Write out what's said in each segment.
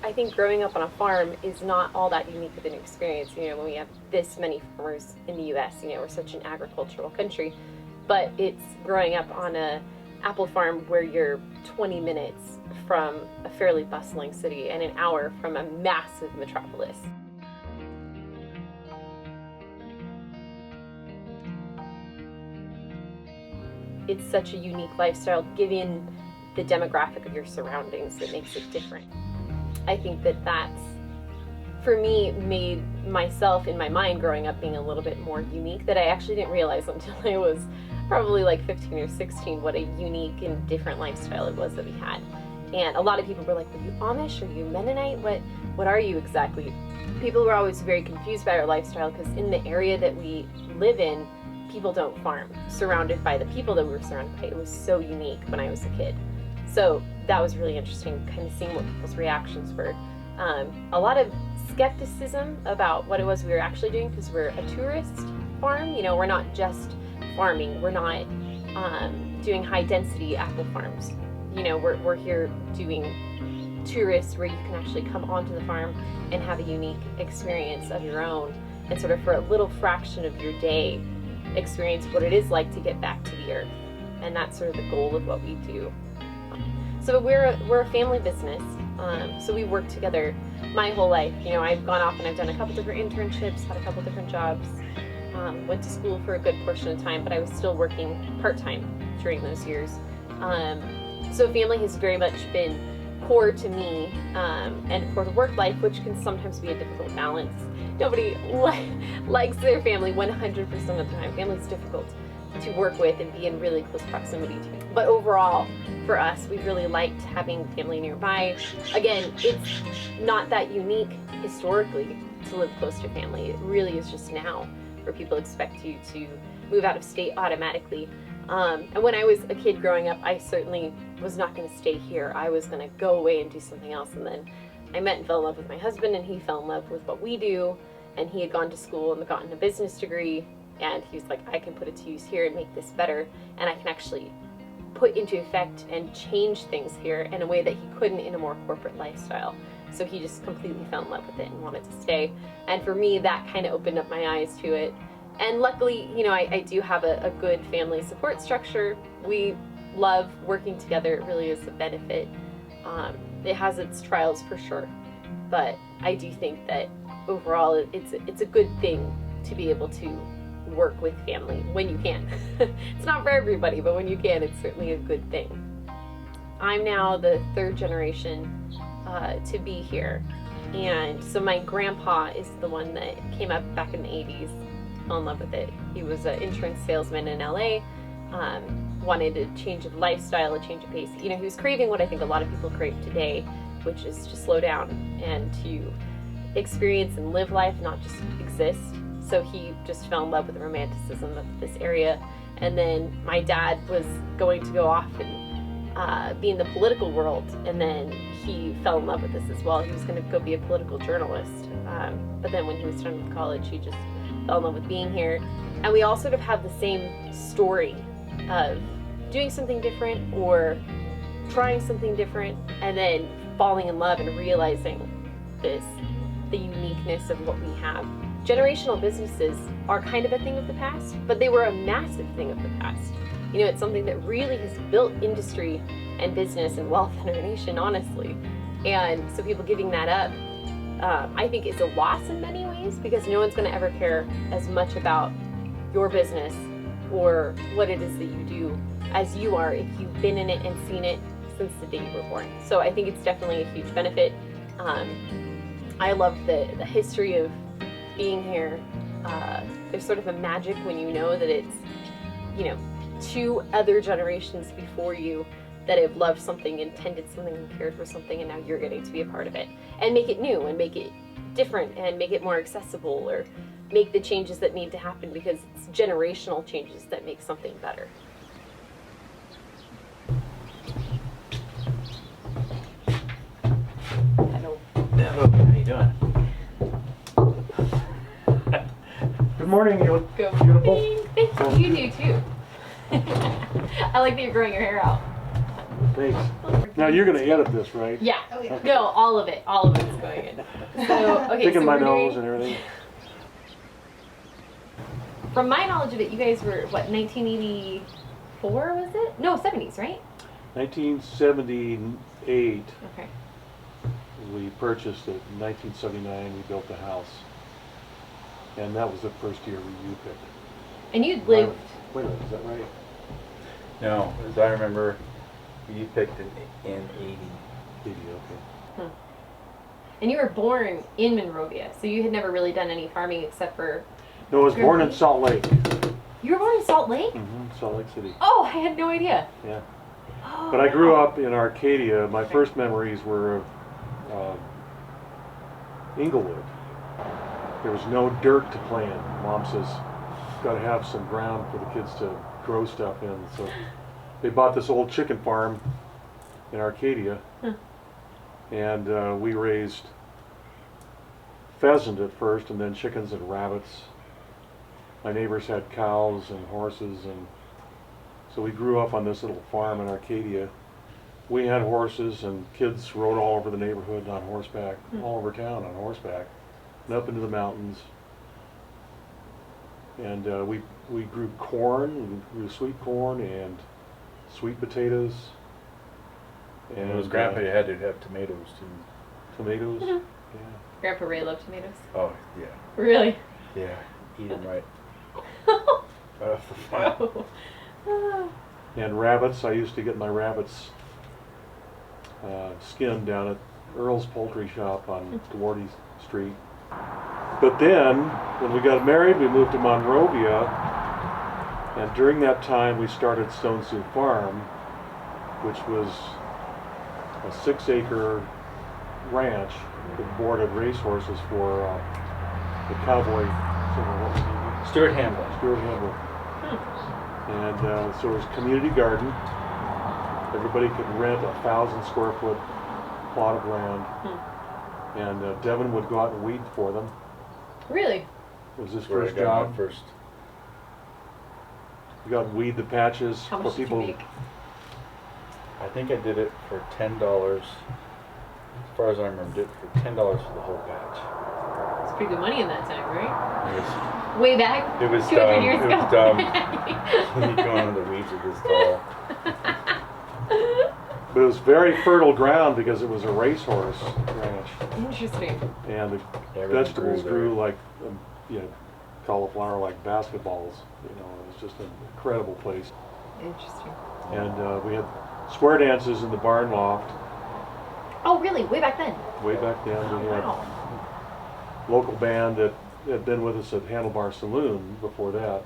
I think growing up on a farm is not all that unique of an experience. You know, when we have this many farmers in the U.S., you know, we're such an agricultural country, but it's growing up on a apple farm where you're 20 minutes from a fairly bustling city and an hour from a massive metropolis. It's such a unique lifestyle given the demographic of your surroundings that makes it different. I think that that's, for me, made myself in my mind growing up being a little bit more unique, that I actually didn't realize until I was probably like 15 or 16 what a unique and different lifestyle it was that we had. And a lot of people were like, "Were you Amish? Are you Mennonite? What are you exactly?" People were always very confused by our lifestyle because in the area that we live in, people don't farm. Surrounded by the people that we were surrounded by, it was so unique when I was a kid. So that was really interesting, kind of seeing what people's reactions were. A lot of skepticism about what it was we were actually doing because we're a tourist farm. You know, we're not just farming. We're not doing high density apple farms. You know, we're here doing tourists where you can actually come onto the farm and have a unique experience of your own and sort of for a little fraction of your day experience what it is like to get back to the earth. And that's sort of the goal of what we do. So we're a family business. So we work together my whole life. You know, I've gone off and I've done a couple different internships, had a couple different jobs, went to school for a good portion of time, but I was still working part-time during those years. So family has very much been core to me and core to work life, which can sometimes be a difficult balance. Nobody likes their family 100% of the time. Family is difficult to work with and be in really close proximity to. But overall, for us, we really liked having family nearby. Again, it's not that unique historically to live close to family. It really is just now where people expect you to move out of state automatically. And when I was a kid growing up, I certainly was not going to stay here. I was going to go away and do something else. And then I met and fell in love with my husband, and he fell in love with what we do. And he had gone to school and gotten a business degree. And he was like, I can put it to use here and make this better. And I can actually put into effect and change things here in a way that he couldn't in a more corporate lifestyle. So he just completely fell in love with it and wanted to stay. And for me, that kind of opened up my eyes to it. And luckily, you know, I do have a good family support structure. We love working together. It really is a benefit. It has its trials for sure. But I do think that overall, it's a good thing to be able to work with family when you can. It's not for everybody, but when you can, it's certainly a good thing. I'm now the third generation to be here. And so my grandpa is the one that came up back in the 80s, fell in love with it. He was an insurance salesman in LA, wanted a change of lifestyle, a change of pace. You know, he was craving what I think a lot of people crave today, which is to slow down and to experience and live life, not just exist. So he just fell in love with the romanticism of this area. And then my dad was going to go off and be in the political world, and then he fell in love with this as well. He was going to go be a political journalist. But then when he was done with college, he just fell in love with being here. And we all sort of have the same story of doing something different or trying something different and then falling in love and realizing the uniqueness of what we have. Generational businesses are kind of a thing of the past, but they were a massive thing of the past. You know, it's something that really has built industry and business and wealth in our nation, honestly. And so people giving that up, I think is a loss in many ways, because no one's going to ever care as much about your business or what it is that you do as you are if you've been in it and seen it since the day you were born. So I think it's definitely a huge benefit. I love the history of being here. There's sort of a magic when you know that it's, you know, two other generations before you that have loved something, intended something, and cared for something, and now you're getting to be a part of it and make it new and make it different and make it more accessible or make the changes that need to happen, because it's generational changes that make something better. Hello. Hello. How you doing? Good morning, you look Good beautiful. morning. Thank you. You do too. I like that you're growing your hair out. Thanks. Now you're gonna edit this, right? Yeah. Oh, yeah. No, all of it. All of it's going in. So, okay. Picking so my we're nose doing, and everything. from my knowledge of it, you guys were, what, 1984 was it? No, 70s, right? 1978, Okay. we purchased it. In 1979, we built the house. And that was the first year you picked. And you'd lived, Wait a minute, is that right? No, as I remember, you picked it in 80. 80, okay. and you were born in Monrovia, so you had never really done any farming except for, No, I was born in Salt Lake. you were born in Salt Lake? Salt Lake City. Oh, I had no idea. Yeah. Oh, But I grew wow. up in Arcadia. My first memories were of Inglewood. There was no dirt to play in. Mom says, got to have some ground for the kids to grow stuff in. So they bought this old chicken farm in Arcadia, and we raised pheasant at first, and then chickens and rabbits. My neighbors had cows and horses, and so we grew up on this little farm in Arcadia. We had horses, and kids rode all over the neighborhood on horseback, all over town on horseback, and up into the mountains. And we grew corn, we grew sweet corn and sweet potatoes. And it was Grandpa, you had to have tomatoes too. Tomatoes. Yeah. Grandpa Ray loved tomatoes. Oh, yeah. Really? Yeah, eat them right. Right off the front. And rabbits. I used to get my rabbits skinned down at Earl's Poultry Shop on Duarte Street. But then, when we got married, we moved to Monrovia, and during that time we started Stone Sioux Farm, which was a 6-acre ranch that boarded racehorses for the cowboy, Stuart Hamlin. Stuart Hamlin. And so it was a community garden. Everybody could rent a 1,000 square foot plot of land. And Devin would go out and weed for them. Really? It was his Where I first got job. my first. You got to weed the patches How for much did you people. make? I think I did it for $10. As far as I remember, did it for $10 for the whole batch. It's pretty good money in that time, right? It was, Way back? it was 200 dumb. years It ago. was dumb. You go into the weeds are this tall. But it was very fertile ground because it was a racehorse ranch. Interesting. And the Everything vegetables grew grew there. like, cauliflower like basketballs. It was just an incredible place. Interesting. And we had square dances in the barn loft. Oh, really? Way back then? Way back then, we had Wow. a local band that had been with us at Handlebar Saloon before that.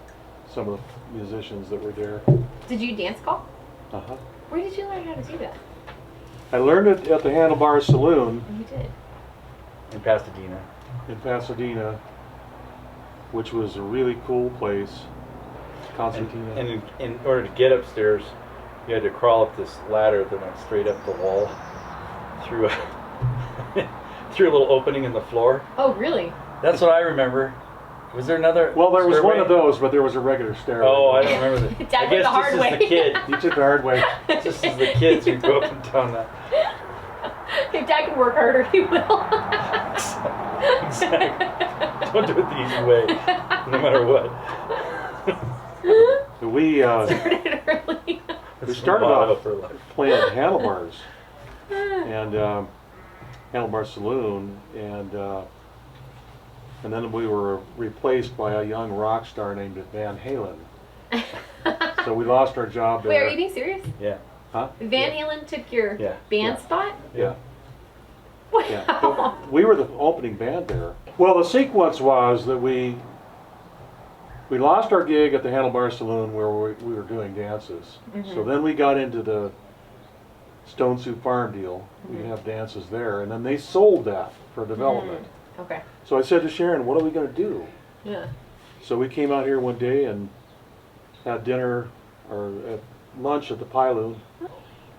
Some of the musicians that were there. Did you dance call? Uh-huh. Where did you learn how to do that? I learned it at the Handlebar Saloon You did. In Pasadena. in Pasadena, which was a really cool place. Concertina. And in order to get upstairs, you had to crawl up this ladder that went straight up the wall through a through a little opening in the floor. Oh, really? That's what I remember. Was there another? Well, there was stairway? one of those, but there was a regular stairway. Oh, I don't remember that. Dad I went guess the hard just way. as the kid, You took the hard way. just as the kids who go up and down that. If Dad can work harder, he will. Exactly. Don't do it the easy way, no matter what. We Started early. we started off for life. playing at Handlebars and Handlebar Saloon, and then we were replaced by a young rock star named Van Halen. So we lost our job there. Wait, are you being serious? Yeah. Huh? Van Halen took your Yeah. band Yeah. spot? Yeah. Wow. Yeah. But we were the opening band there. Well, the sequence was that we lost our gig at the Handlebar Saloon where we were doing dances. So then we got into the Stone Sioux Farm deal. We'd have dances there, and then they sold that for development. Okay. So I said to Sharon, what are we going to do? Yeah. So we came out here one day and had dinner or at lunch at the Pyloon,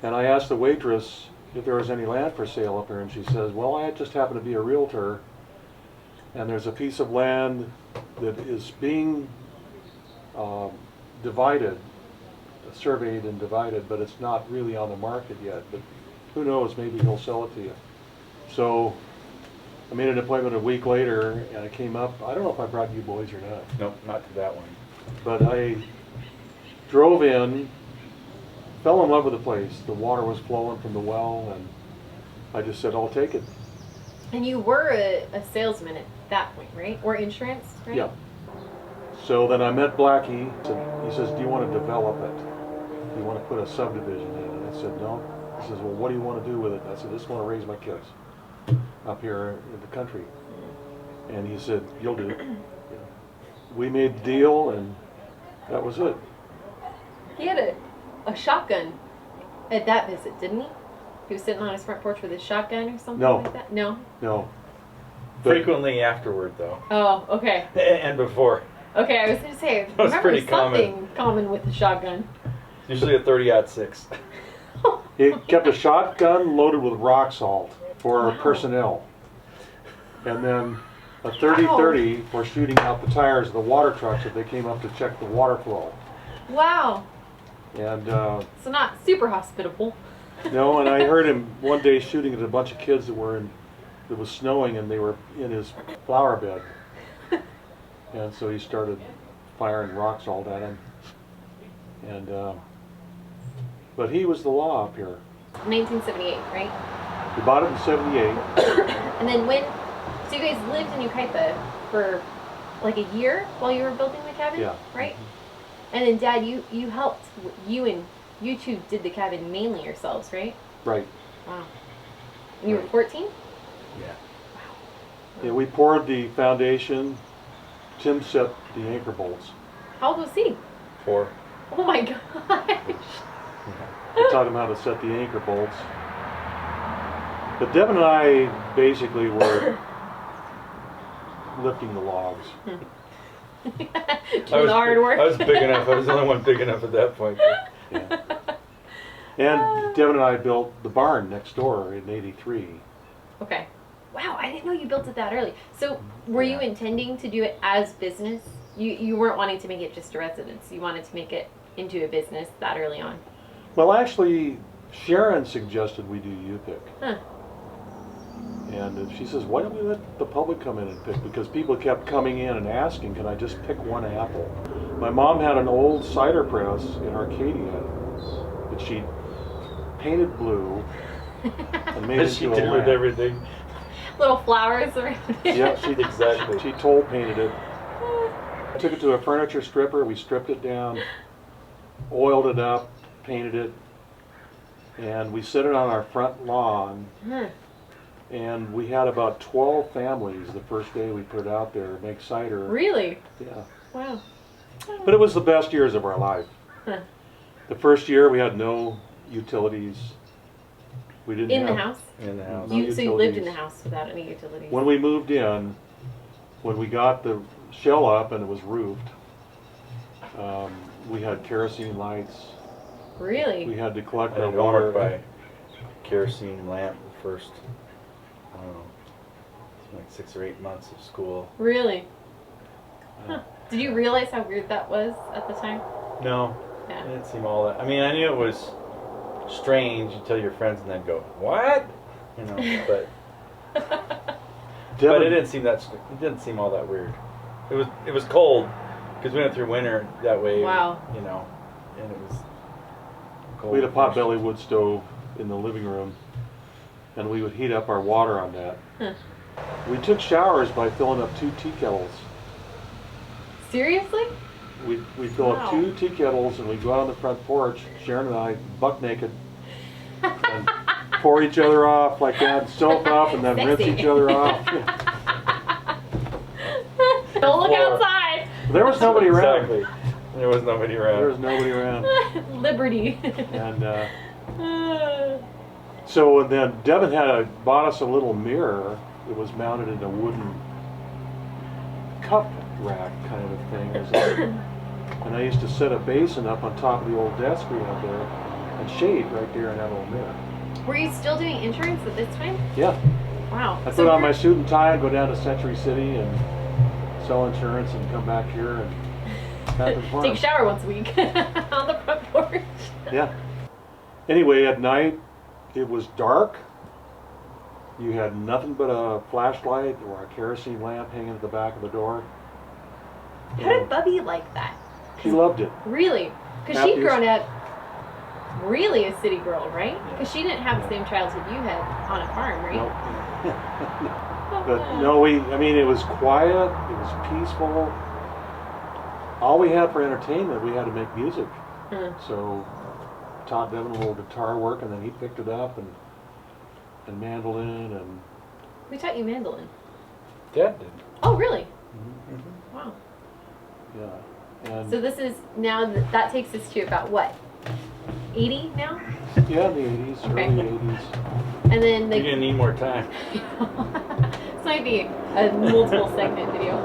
and I asked the waitress if there was any land for sale up here, and she says, well, I just happen to be a realtor, and there's a piece of land that is being divided surveyed and divided, but it's not really on the market yet. But who knows, maybe he'll sell it to you. So I made an appointment a week later, and it came up. I don't know if I brought you boys or not. Nope, not to that one. But I drove in, fell in love with the place. The water was flowing from the well, and I just said, I'll take it. And you were a salesman at that point, right? Or insurance, right? Yeah. So then I met Blackie. He says, do you want to develop it? Do you want to put a subdivision in? And I said, no. He says, well, what do you want to do with it? And I said, I just want to raise my kids up here in the country. And he said, you'll do it. We made the deal, and that was it. He had a shotgun at that visit, didn't he? He was sitting on his front porch with his shotgun or something like that? No? No. But Frequently afterward, though. Oh, okay. And before. Okay, I was going to say, I was remember pretty something common with the shotgun. Usually a 30-06. he kept a shotgun loaded with rock salt for our personnel. And then a 30-30 for shooting out the tires of the water trucks if they came up to check the water flow. Wow. And So not super hospitable. no, and I heard him one day shooting at a bunch of kids that it was snowing and they were in his flower bed. And so he started firing rock salt at them. And but he was the law up here. 1978, right? We bought it in '78. And then so you guys lived in Ukaipa for like a year while you were building the cabin? Yeah. Right? And then Dad, you helped, you two did the cabin mainly yourselves, right? Right. Wow. And you were 14? Yeah. Yeah, we poured the foundation. Tim set the anchor bolts. How old was he? 4. Oh my gosh. I taught him how to set the anchor bolts. But Deb and I basically were lifting the logs. Doing the hard work. I was big enough. I was the only one big enough at that point. Yeah. And Devin and I built the barn next door in '83. Okay. Wow, I didn't know you built it that early. So were you intending to do it as business? You weren't wanting to make it just a residence. You wanted to make it into a business that early on. Well, actually, Sharon suggested we do U-pick. Huh. And she says, why don't we let the public come in and pick? Because people kept coming in and asking, can I just pick one apple? My mom had an old cider press in Arcadia that she painted blue and made She into a did with lamp. everything. Little flowers around it. Yeah, Exactly. She toll painted it. I took it to a furniture stripper. We stripped it down, oiled it up, painted it, and we set it on our front lawn. And we had about 12 families the first day we put it out there to make cider. Really? Yeah. Wow. But it was the best years of our life. Huh. The first year we had no utilities. We didn't In have the house? In the house. No So you lived in the utilities. house without any utilities? When we moved in, when we got the shell up and it was roofed, we had kerosene lights. Really? We had to collect I our had water. homework by kerosene lamp the first, I don't know, like 6 or 8 months of school. Really? Huh. Did you realize how weird that was at the time? No, Yeah. it didn't seem all that. I mean, I knew it was strange. You tell your friends and then go, what? You know, but Devin, it didn't seem that. It didn't seem all that weird. It was cold because we went through winter that way. Wow. You know, and it was cold. we had a potbelly wood stove in the living room, and we would heat up our water on that. Huh. We took showers by filling up 2 tea kettles. Seriously? We'd fill up Wow. 2 tea kettles, and we'd go out on the front porch, Sharon and I, buck naked, and pour each other off like that, soap up, and then rinse Sexy. each other off. Don't look Floor. outside. There was nobody around. Exactly. There was nobody around. There was nobody around. Liberty. And so then Devin bought us a little mirror. It was mounted in a wooden cup rack kind of a thing. It was and I used to set a basin up on top of the old desk we had there and shade right there in that little mirror. Were you still doing insurance at this time? Yeah. Wow. I put on my suit and tie and go down to Century City and sell insurance and come back here and have some fun. Take a shower once a week on the front porch. Yeah. Anyway, at night, it was dark. You had nothing but a flashlight or a kerosene lamp hanging at the back of the door. How did Bubby like that? She loved it. Really? Because she'd Happiest- grown up really a city girl, right? Because she didn't have the same childhood you had on a farm, right? Nope. Oh, But wow. no, I mean, it was quiet, it was peaceful. All we had for entertainment, we had to make music. Hmm. So taught Devin a little guitar work, and then he picked it up, and mandolin, and We taught you mandolin. Dad did. Oh, really? Mm-hmm. Wow. yeah, and So this is now that takes us to about what? 80 now? yeah, in the 80s, Okay. early 80s. And then You're gonna need more time. this might be a multiple segment video.